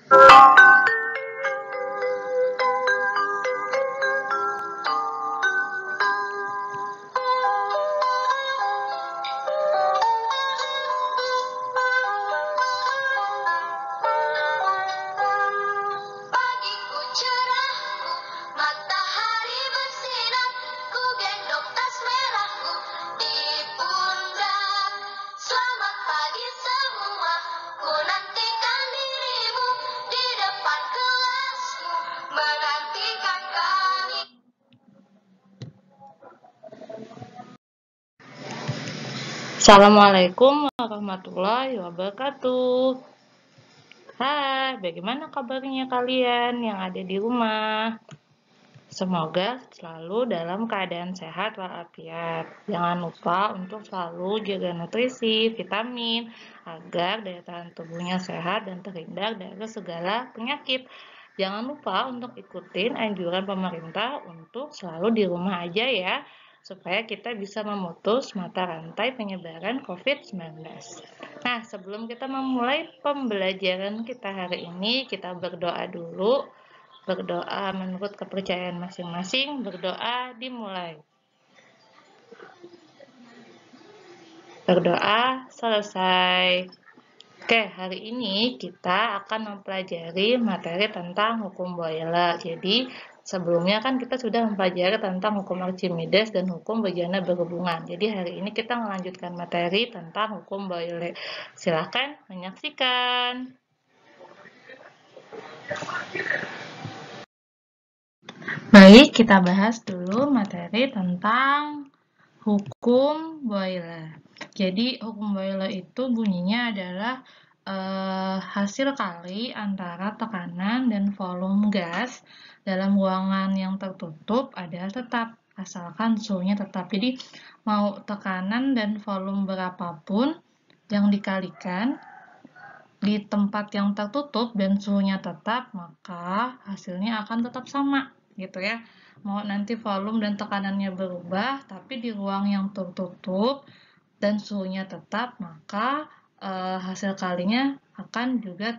Pagiku cerahku, matahari bersinar, ku gendong tas merahku di pundak. Selamat pagi semua, ku nantikan dirimu di depan kelasmu, menantikan kami. Assalamualaikum warahmatullahi wabarakatuh. Hai, bagaimana kabarnya kalian yang ada di rumah? Semoga selalu dalam keadaan sehat walafiat. Jangan lupa untuk selalu jaga nutrisi, vitamin, agar daya tahan tubuhnya sehat dan terhindar dari segala penyakit. Jangan lupa untuk ikutin anjuran pemerintah untuk selalu di rumah aja ya, supaya kita bisa memutus mata rantai penyebaran COVID-19. Nah, sebelum kita memulai pembelajaran kita hari ini, kita berdoa dulu. Berdoa menurut kepercayaan masing-masing, berdoa dimulai. Berdoa selesai. Oke, hari ini kita akan mempelajari materi tentang hukum Boyle. Jadi, sebelumnya kan kita sudah mempelajari tentang hukum Archimedes dan hukum bejana berhubungan. Jadi, hari ini kita melanjutkan materi tentang hukum Boyle. Silakan menyaksikan. Baik, kita bahas dulu materi tentang hukum Boyle. Jadi, hukum Boyle itu bunyinya adalah hasil kali antara tekanan dan volume gas dalam ruangan yang tertutup adalah tetap, asalkan suhunya tetap. Jadi, mau tekanan dan volume berapapun yang dikalikan di tempat yang tertutup dan suhunya tetap, maka hasilnya akan tetap sama, gitu ya. Mau nanti volume dan tekanannya berubah, tapi di ruang yang tertutup dan suhunya tetap, maka hasil kalinya akan juga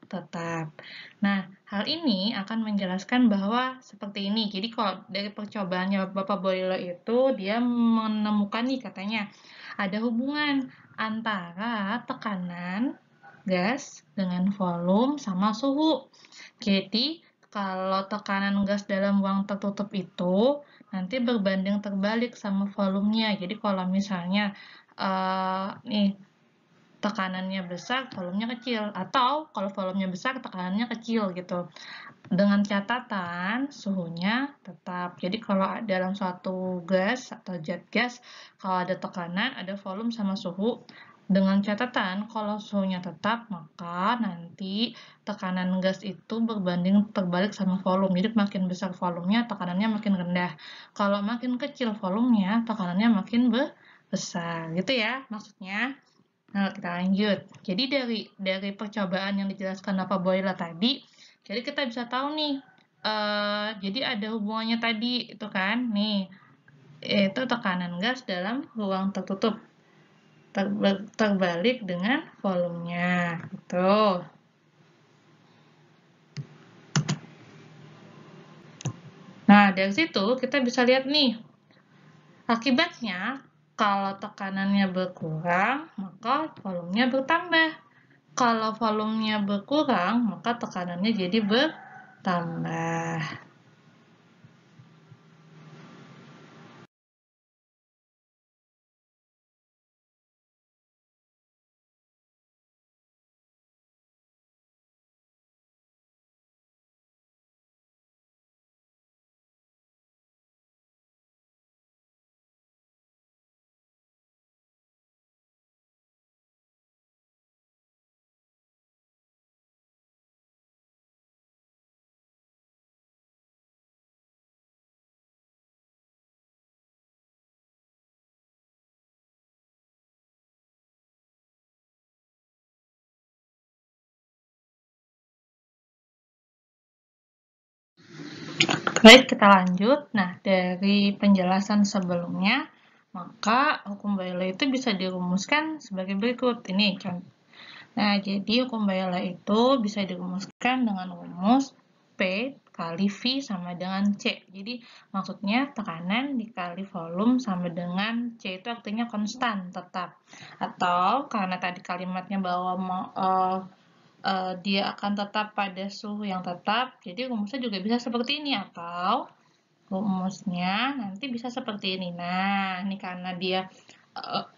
tetap. Nah, hal ini akan menjelaskan bahwa seperti ini. Jadi, kalau dari percobaannya Bapak Boyle itu, dia menemukan nih katanya, ada hubungan antara tekanan gas dengan volume sama suhu. Jadi, kalau tekanan gas dalam ruang tertutup itu nanti berbanding terbalik sama volumenya. Jadi, kalau misalnya nih tekanannya besar, volumenya kecil, atau kalau volumenya besar, tekanannya kecil gitu. Dengan catatan suhunya tetap. Jadi kalau dalam suatu gas atau zat gas, kalau ada tekanan, ada volume sama suhu. Dengan catatan kalau suhunya tetap, maka nanti tekanan gas itu berbanding terbalik sama volume. Jadi makin besar volumenya, tekanannya makin rendah. Kalau makin kecil volumenya, tekanannya makin besar. Gitu ya maksudnya. Nah, kita lanjut. Jadi dari percobaan yang dijelaskan Bapak Boyle tadi, jadi kita bisa tahu nih, jadi ada hubungannya tadi itu kan, nih, yaitu tekanan gas dalam ruang tertutup terbalik dengan volumenya, gitu. Nah, dari situ kita bisa lihat nih, akibatnya kalau tekanannya berkurang, maka volumenya bertambah. Kalau volumenya berkurang, maka tekanannya jadi bertambah. Baik, kita lanjut. Nah, dari penjelasan sebelumnya, maka hukum Boyle itu bisa dirumuskan sebagai berikut. Ini Nah, jadi hukum Boyle itu bisa dirumuskan dengan rumus P kali V sama dengan C. Jadi, maksudnya tekanan dikali volume sama dengan C itu artinya konstan, tetap. Atau, karena tadi kalimatnya bahwa dia akan tetap pada suhu yang tetap, jadi rumusnya juga bisa seperti ini. Atau, rumusnya nanti bisa seperti ini. Nah, ini karena dia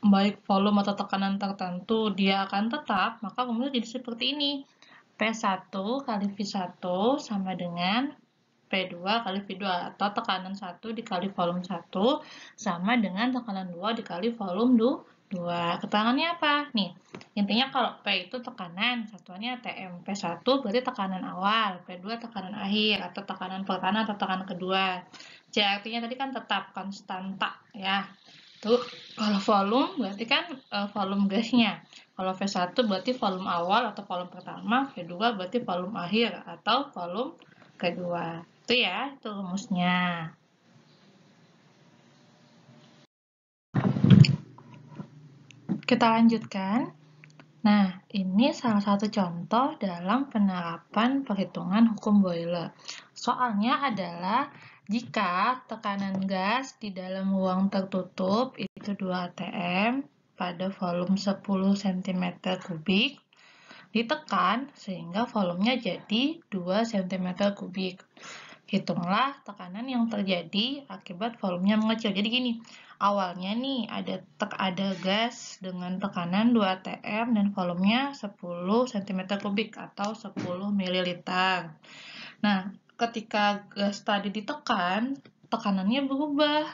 baik volume atau tekanan tertentu dia akan tetap, maka rumusnya jadi seperti ini. P1 kali V1 sama dengan P2 kali V2, atau tekanan 1 dikali volume 1 sama dengan tekanan 2 dikali volume 2. Keterangannya apa? Nih, intinya kalau P itu tekanan, satuannya TM. P1 berarti tekanan awal, P2 tekanan akhir, atau tekanan pertama atau tekanan kedua. C artinya tadi kan tetap, konstanta, ya. Tuh, kalau volume berarti kan volume gasnya. Kalau V1 berarti volume awal atau volume pertama, V2 berarti volume akhir atau volume kedua. Itu ya, itu rumusnya. Kita lanjutkan. Nah, ini salah satu contoh dalam penerapan perhitungan hukum Boyle. Soalnya adalah jika tekanan gas di dalam ruang tertutup itu 2 atm pada volume 10 cm3 ditekan sehingga volumenya jadi 2 cm3. Hitunglah tekanan yang terjadi akibat volumenya mengecil. Jadi gini, awalnya nih ada gas dengan tekanan 2 atm dan volumenya 10 cm3 atau 10 ml. Nah, ketika gas tadi ditekan, tekanannya berubah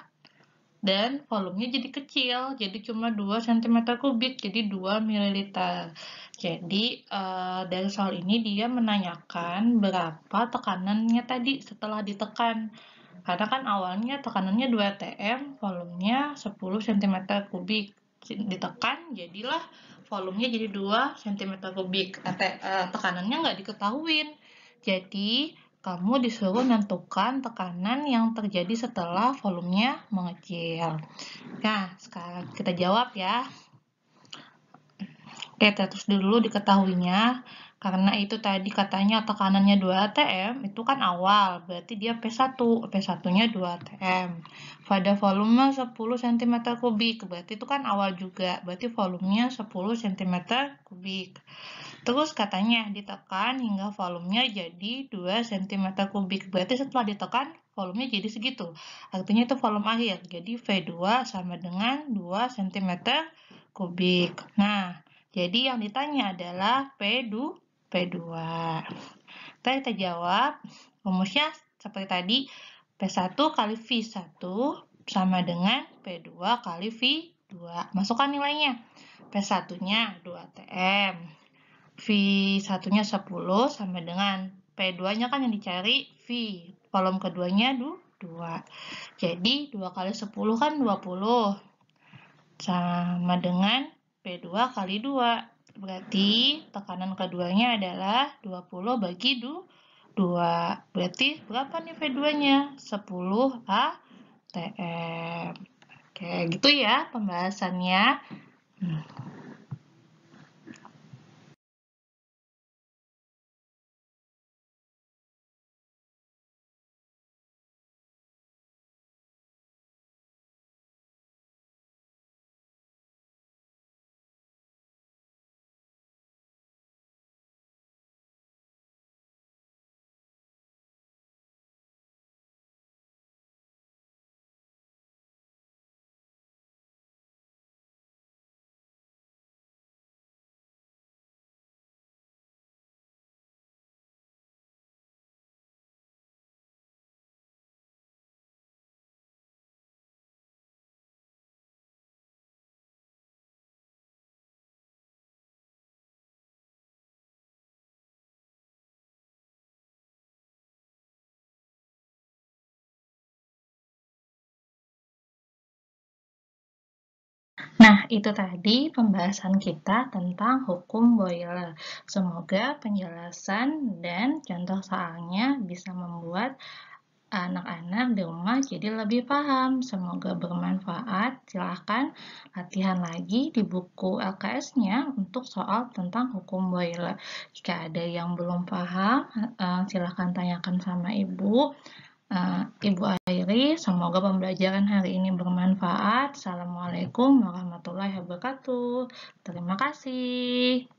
dan volumenya jadi kecil, jadi cuma 2 cm3, jadi 2 ml. Jadi, dari soal ini dia menanyakan berapa tekanannya tadi setelah ditekan. Karena kan awalnya tekanannya 2 atm, volumenya 10 cm3. Ditekan, jadilah volumenya jadi 2 cm3. Tekanannya nggak diketahuin. Jadi, kamu disuruh menentukan tekanan yang terjadi setelah volumenya mengecil. Nah, sekarang kita jawab ya. Oke, terus dulu diketahuinya, karena itu tadi katanya tekanannya 2 atm, itu kan awal, berarti dia P1, P1-nya 2 atm. Pada volume 10 cm3, berarti itu kan awal juga, berarti volumenya 10 cm3. Terus katanya ditekan hingga volumenya jadi 2 cm3, berarti setelah ditekan volumenya jadi segitu. Artinya itu volume akhir, jadi V2 sama dengan 2 cm3. Nah, jadi yang ditanya adalah P2. Kita jawab, rumusnya seperti tadi, P1 kali V1 sama dengan P2 kali V2. Masukkan nilainya. P1-nya 2 atm. V1-nya 10 sama dengan P2-nya kan yang dicari V. Volume keduanya 2. Jadi 2 kali 10 kan 20. Sama dengan P2 kali 2. Berarti tekanan keduanya adalah 20 bagi 2. Berarti berapa nih V2-nya? 10 atm. Oke, gitu ya pembahasannya. Nah, itu tadi pembahasan kita tentang hukum Boyle. Semoga penjelasan dan contoh soalnya bisa membuat anak-anak di rumah jadi lebih paham. Semoga bermanfaat. Silahkan latihan lagi di buku LKS-nya untuk soal tentang hukum Boyle. Jika ada yang belum paham, silahkan tanyakan sama Ibu. Ibu Airi, semoga pembelajaran hari ini bermanfaat. Assalamualaikum warahmatullahi wabarakatuh. Terima kasih.